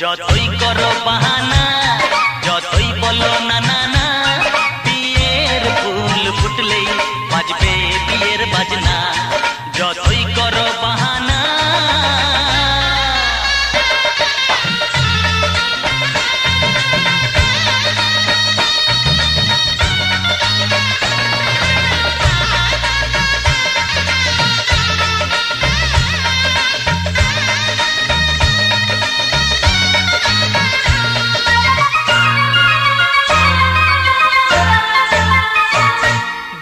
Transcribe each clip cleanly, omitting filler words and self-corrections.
যতই করো বাহানা যতই বলো না না না বিয়ের ফুল ফুটলেই বাজবে বিয়ের বাজনা যতই করো বাহানা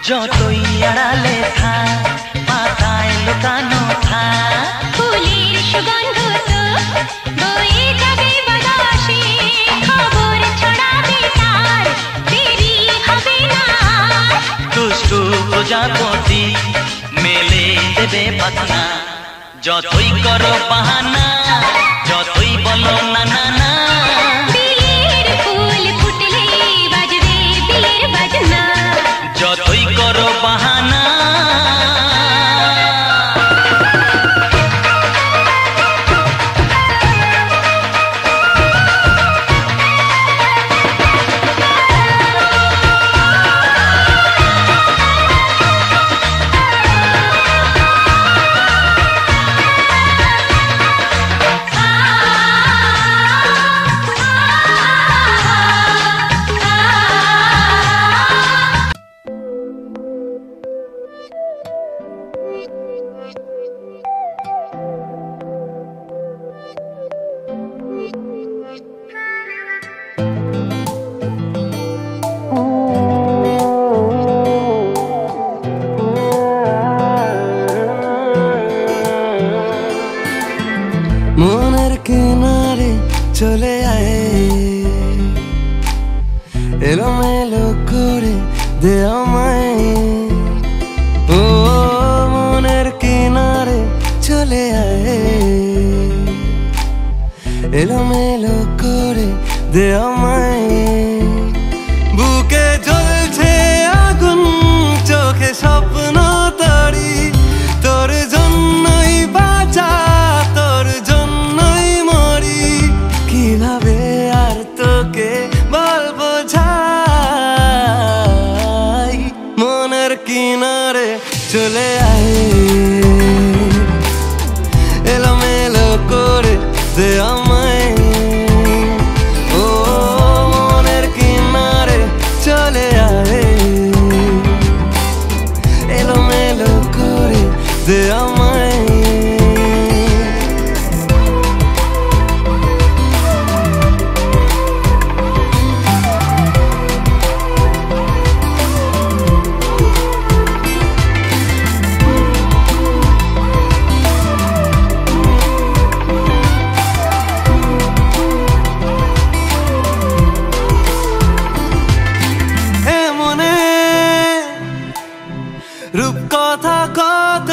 যতই আড়ালে থাক পাতায় লুকানো থাক ফুলের সুগন্ধ তো বয়ে যাবে বাতাসে খবর ছড়াবে তার দেরি হবে না দুষ্টু প্রজাপতি মেলে দেবে পাখনা যতই করো বাহানা যতই বলো না না না বিয়ের ফুল ফুটলে বাজবে বিয়ের বাজনা যতই করো বাহানা মনের কিনারে চলে আয় এলোমেলো করে দে আমায় ও মনের কিনারে চলে আয় এলোমেলো করে দে আমায় বুকে জ্বলছে আগুন চোখে স্বপ্ন তরি তোর জন্যই বাঁচা তোর জন্যই মরি কিভাবে আর তোকে বলবো যাই মনের কিনারে চলে আয় এলোমেলো করে দে আমায় ও মনের কিনারে চলে আয় এলোমেলো করে দে আমায় রূপকথা কত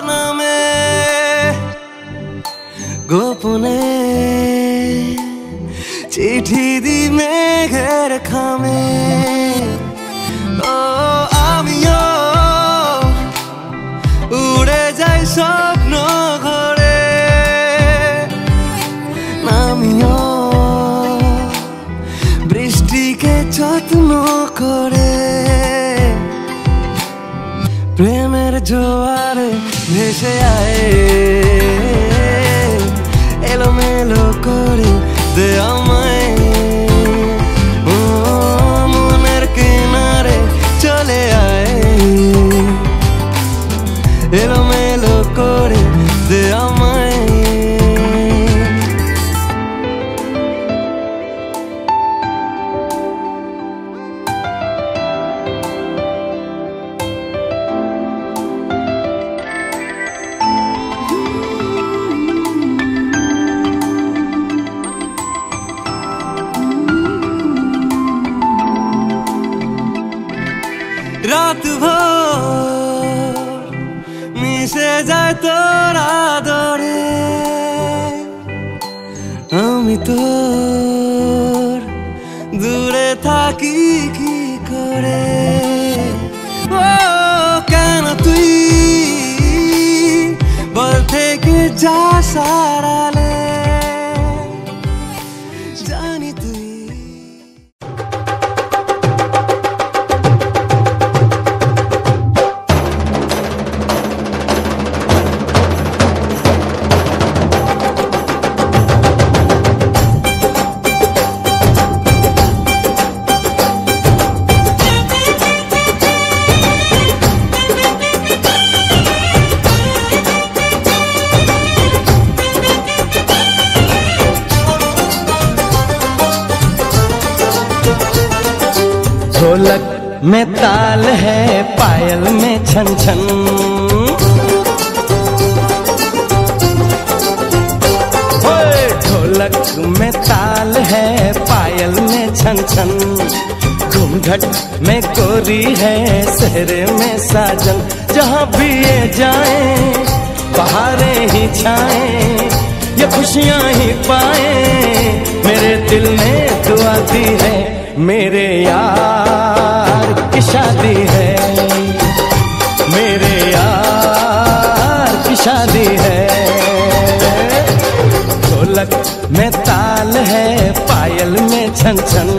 নামে গোপনে চিঠি দি মেঘের খামে ও আমিও উড়ে যাই স্বপ্ন ঘরে নামিও বৃষ্টিকে যত্ন করে প্রেমের জোয়ারে ভেসে আয় এলোমেলো করে দে আমায় ও মনের কিনারে চলে আয় এলোমেলো করে দে আমায় রাত ভোর মিশে যায় তোর আদরে আমি তোর দূরে থাকি কি করে ও কেন তুই বল থেকে যা সারালে ढोलक में ताल है, पायल में छन छन। ढोलक में ताल है, पायल में छन छन। घूंघट में कोरी है, सेहरे में साजन। जहाँ भी ये जाए बहारें ही छाएं, ये खुशियाँ ही पाए। मेरे दिल ने दुआ दी है, मेरे यार की शादी है, मेरे यार की शादी है। ढोलक में ताल है, पायल में छन छन।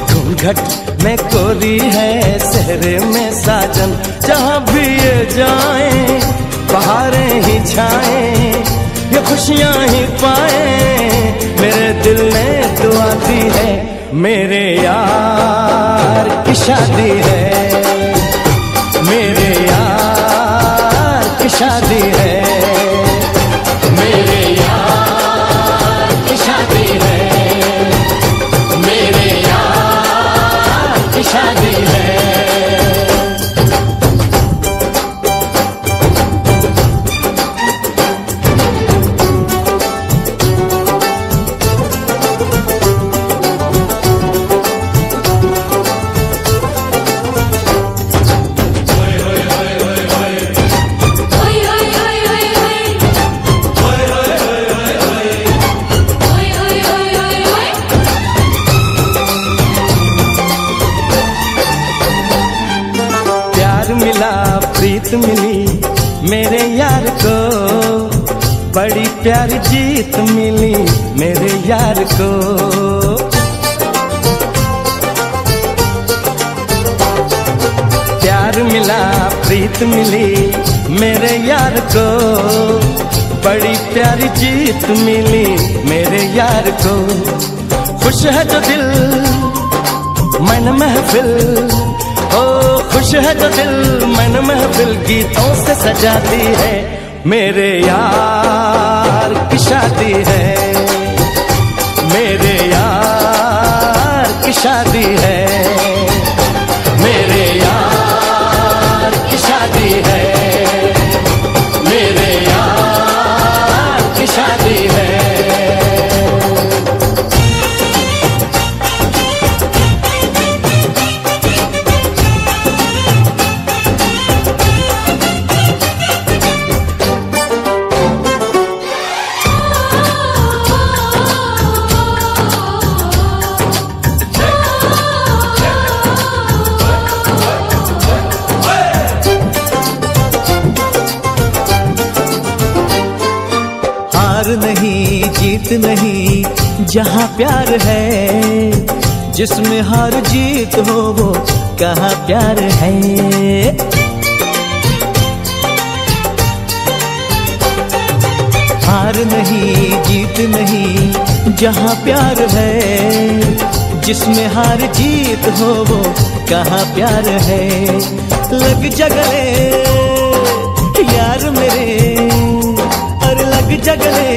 घूंघट में कोरी है, सेहरे में साजन। जहाँ भी ये जाए बहारें ही छाएं, ये खुशियाँ ही पाए। मेरे दिल ने दुआ दी है, मेरे यार की शादी है, मेरे यार की शादी है, मेरे यार की शादी है, मेरे यार की शादी है। प्रीत मिली मेरे यार को, बड़ी प्यारी जीत मिली मेरे यार को। प्यार मिला प्रीत मिली मेरे यार को, बड़ी प्यारी जीत मिली मेरे यार को। खुश है जो दिल मन महफिल, ओ खुश है जो दिल मन महफिल गीतों से सजाती है। मेरे यार की शादी है, मेरे यार की शादी है, मेरे यार की शादी है, मेरे यार की शादी है। नहीं जीत नहीं जहाँ प्यार है, जिसमें हार जीत हो वो कहाँ प्यार है। हार नहीं जीत नहीं जहाँ प्यार है, जिसमें हार जीत हो वो कहाँ प्यार है। लग जा गले यार मेरे, लग जा गले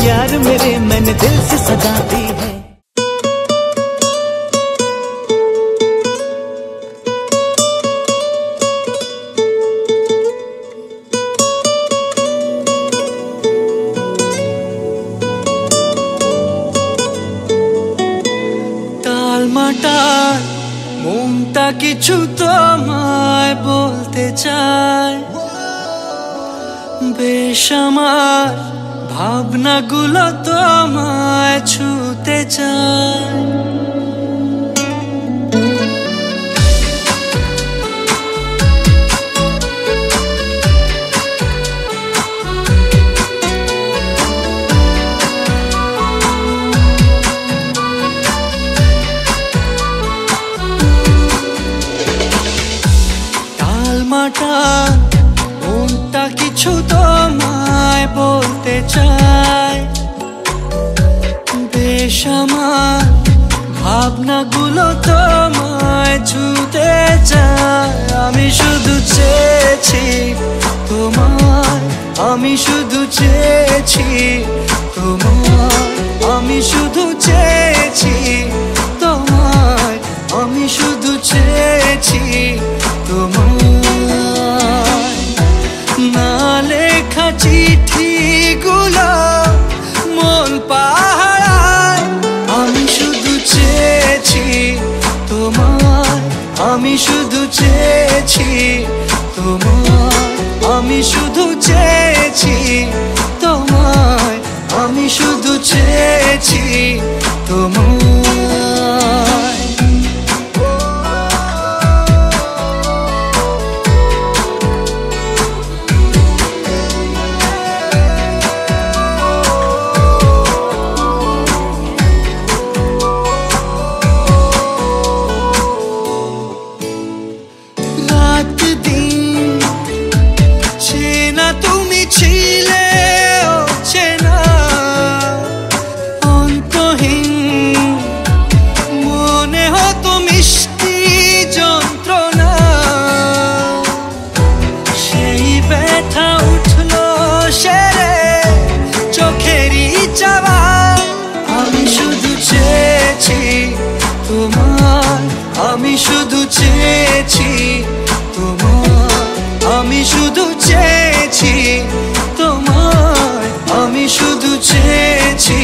यार मेरे, मैंने दिल से सजा दी है। টালমাটাল মনটা কিছু তোমায় বলতে চায়, বেশ আমার ভাবনাগুলো তোমায় ছুতে চায়। টালমাটাল মনটা কিছু তোমায় বলতে চায়, বেশ আমার ভাবনাগুলো তোমায় ছুতে চায়। আমি শুধু চেয়েছি তোমায়, আমি শুধু চেয়েছি তোমায়, আমি শুধু চেয়েছি তোমায়, আমি শুধু চেয়েছি চেয়েছি তোমায়, না লেখা চিঠিগুলো মন পাহারায়। আমি শুধু চেয়েছি তোমায়, আমি শুধু চেয়েছি তোমায়, আমি শুধু চেয়েছি তোমায়, আমি শুধু চেয়েছি তোমায়। রাত দিন চেনা তুমি ছিলে, চেনা অন্তহীন মনে হতো মিষ্টি যন্ত্রণা। সেই ব্যথা উঠলো সেরে চোখেরই চাওয়ায়। আমি শুধু চেয়েছি তোমায়, আমি শুধু চেয়েছি তোমায়, আমি শুধু চেয়েছি তোমায়, আমি শুধু চেয়েছি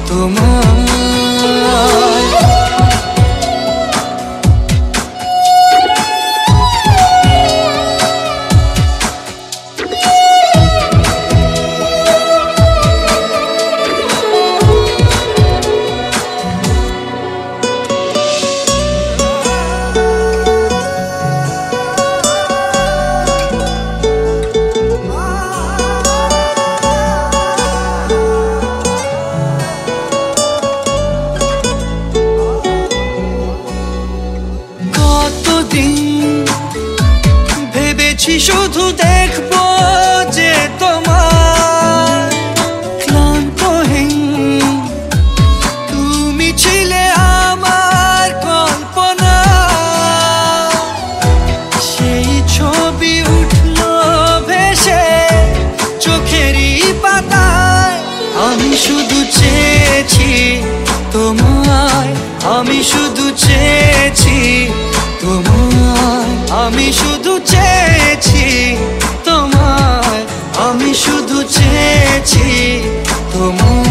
তোমায়। ভেবেছি শুধু দেখবো যে তোমার ক্লান্তহীন তুমি ছিলে আমার কল্পনা। সেই ছবি উঠলো ভেসে চোখেরই পাতায়। আমি শুধু চেয়েছি তোমায়, আমি শুধু চেয়েছি তোমায়, আমি শুধু চেয়েছি তোমায়, আমি শুধু চেয়েছি তোমায়।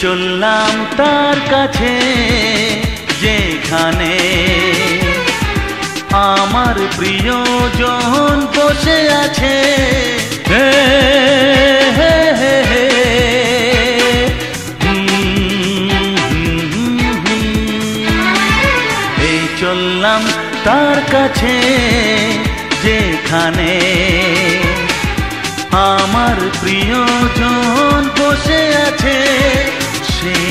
চললাম তার কাছে যেখানে আমার প্রিয়জন বসে আছে। এই চললাম তার কাছে যেখানে আমার প্রিয়জন বসে আছে। সে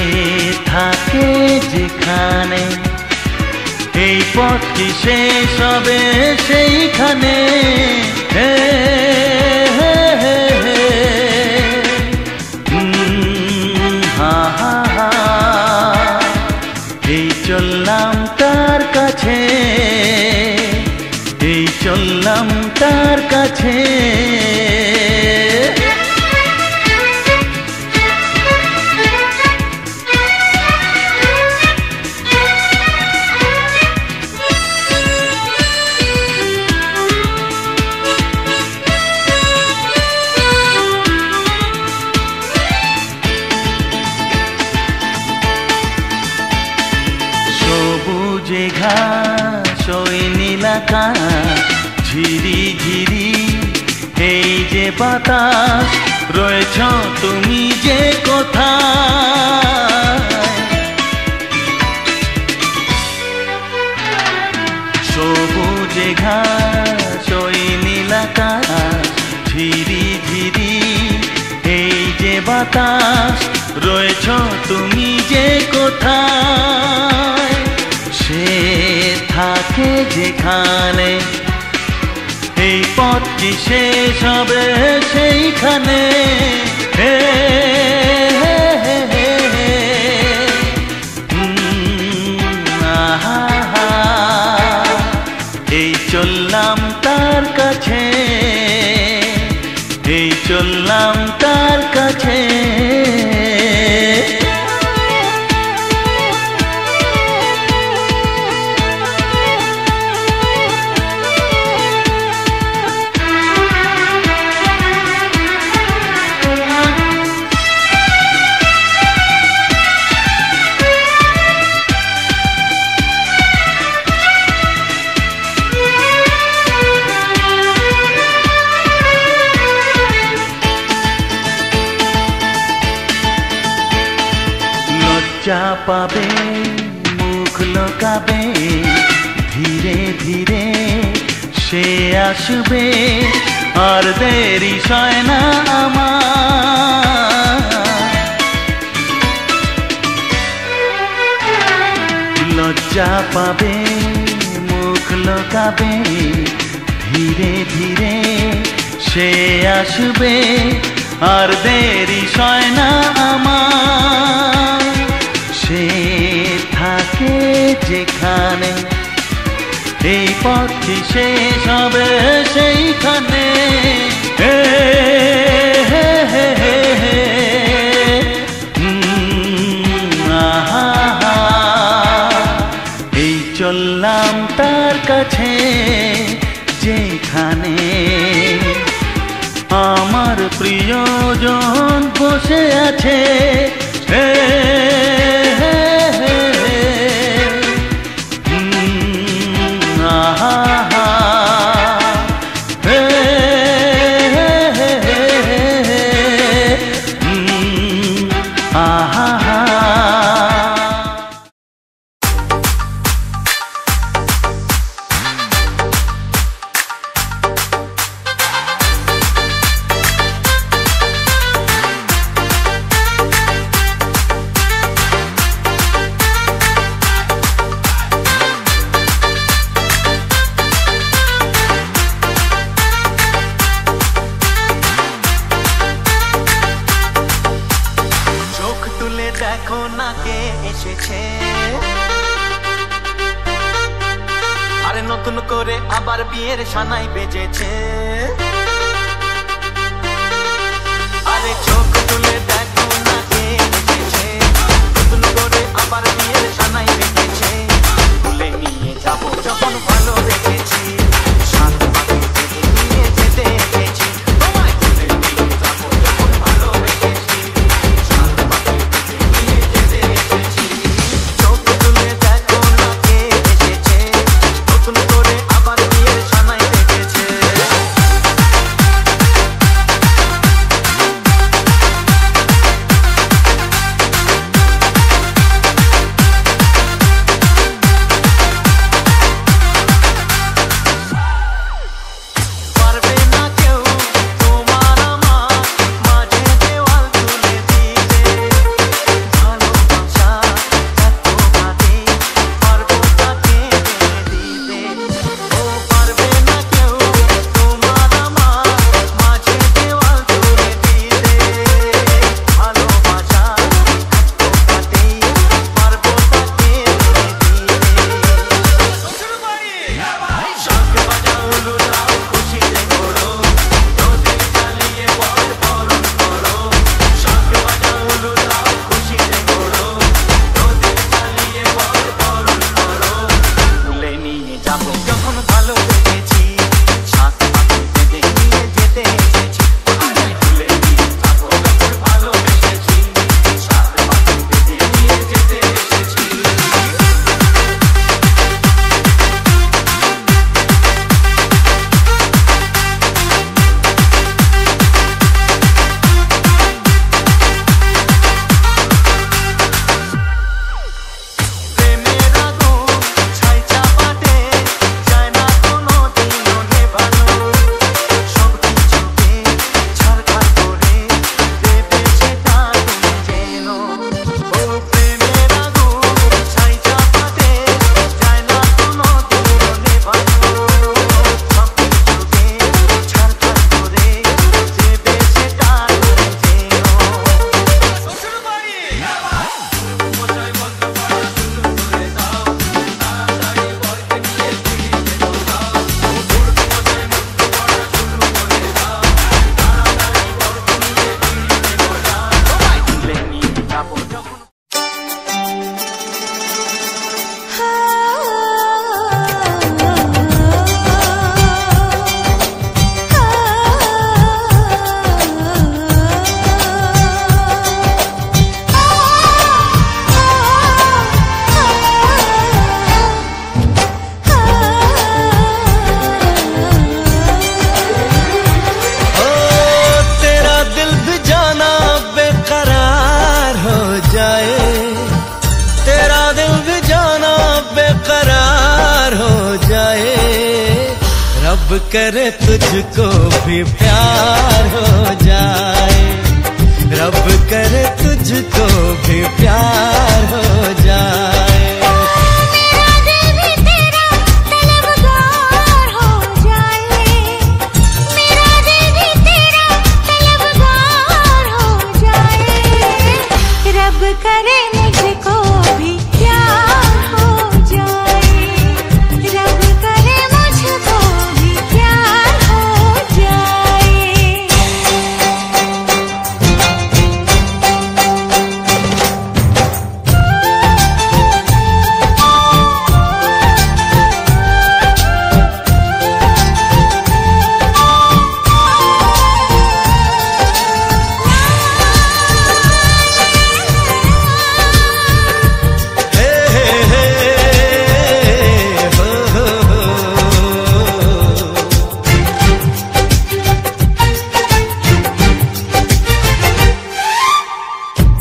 থাকে যেখানে এই পথটি শেষ হবে সেইখানে। এই চললাম তার কাছে, এই চললাম তার কাছে। সবুজে ঘাস ওই নীলাকাশ ঝিরি ঝিরি এই যে বাতাস রয়েছ তুমি যে কোথায়। যে ঘাস ওই নীল আকাশ ঝিরি ঝিরি এই যে বাতাস রয়েছ তুমি যে কোথায় সে থাকে যেখানে এই পথ কি শেষ হবে সেইখানে হে এই চললাম তার কাছে এই চললাম তার কাছে লজ্জা পাবে মুখ লোকাবে ধীরে ধীরে সে আসবে আর দেরি সয় না আমার লজ্জা পাবে মুখ লোকাবে ধীরে ধীরে সে আসবে আর দেরি সয় না আমার সে থাকে যেখানে এই পথটি শেষ হবে সেইখানে এই চললাম তার কাছে যেখানে আমার প্রিয়জন বসে আছে দেখো না কে এসেছে আরে নতুন করে আবার বিয়ের সানাই বেজেছে আরে চোখ তুলে দেখো না কে এসেছে নতুন করে আবার বিয়ের সানাই বেজেছে ভুলে নিয়ে যাব যখন ভালো রেখেছি সাত পাখি নিয়ে যেতে এসেছি তোমায় ভুলে নিয়ে যাব যখন ভালো রেখেছি रब करे तुझको भी प्यार हो जाए, रब करे तुझको भी प्यार हो जाए। मेरा दिल भी तेरा तलबगार हो जाए, मेरा दिल भी तेरा तलबगार हो जाए। रब करे मुझको भी प्यार हो जाए, रब करे मुझको भी प्यार हो जाए।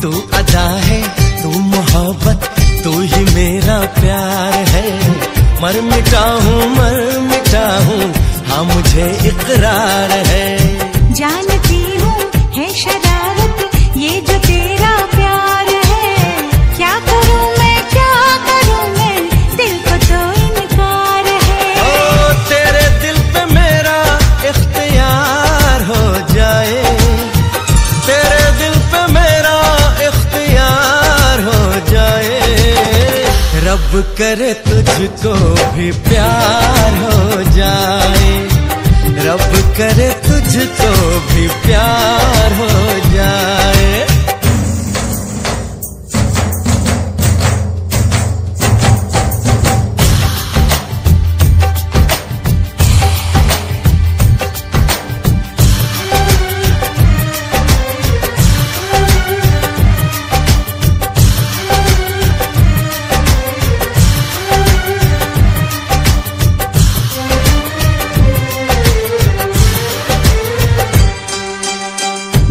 तू अदा है, तू मोहब्बत, तू ही मेरा प्यार है। मर मिटा हूँ हाँ मुझे इकरार है। जानती हूँ है शरारत ये जो तेरा प्यार है, क्या करूँ मैं दिल को तो इनकार है। ओ तेरे दिल पे मेरा इख्तियार हो जाए, तेरे दिल पे मेरा इख्तियार हो जाए। रब करे तुझको भी प्यार हो जाए, रब करे तुझको भी प्यार हो जाए।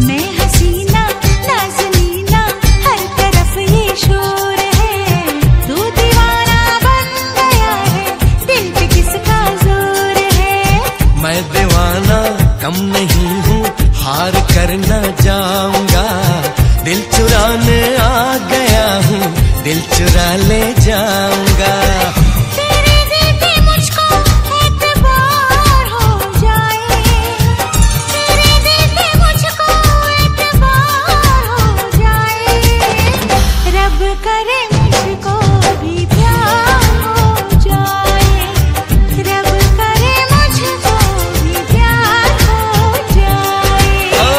मैं हसीना नाज़नीना हर तरफ ये शोर है, तू दीवाना बन गया है दिल पे किसका जोर है। मैं दीवाना कम नहीं हूँ, हार कर न जाऊंगा। दिल चुराने आ गया हूँ, दिल चुरा ले जाऊंगा। तेरे दिल पे मुझको एतबार हो जाए, तेरे दिल पे मुझको एतबार हो जाए। रब करे मुझको भी प्यार हो जाए, रब करे मुझको भी प्यार हो जाए। ओ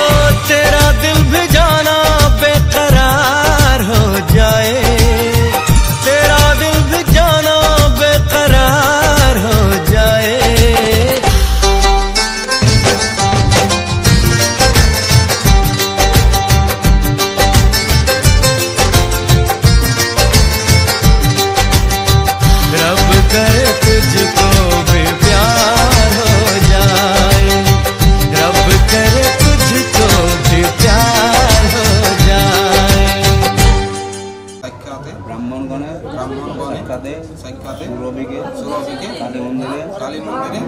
तेरा दिल भी जाना बेकरार हो जाए, तेरा दिल भी जाना बेकरार हो जाए। रब करे तुझको भी प्यार हो जाए, रब करे तुझको भी प्यार हो जाए। সাক্ষাতে ব্রাহ্মণগণে ব্রাহ্মণগণে সাক্ষাতে সুরভিকে কালী কালী মন্দিরে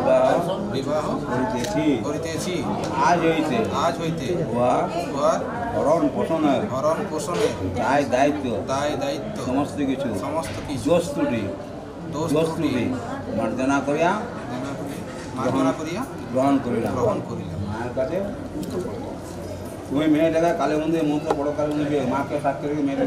বিবাহ করিতেছি আজ হইতে উহা ভরণ পোষণের দায় দায়িত্ব সমস্ত কিছু দোষ ত্রুটি মার্জনা করিয়া গ্রহণ করিলাম। মায়ের কাছে তুমি মেয়ে টাকা কালী মন্দিরে মন্ত্র বড় কালী মন্দিরে মাকে সাক্ষী রেখে মেয়ে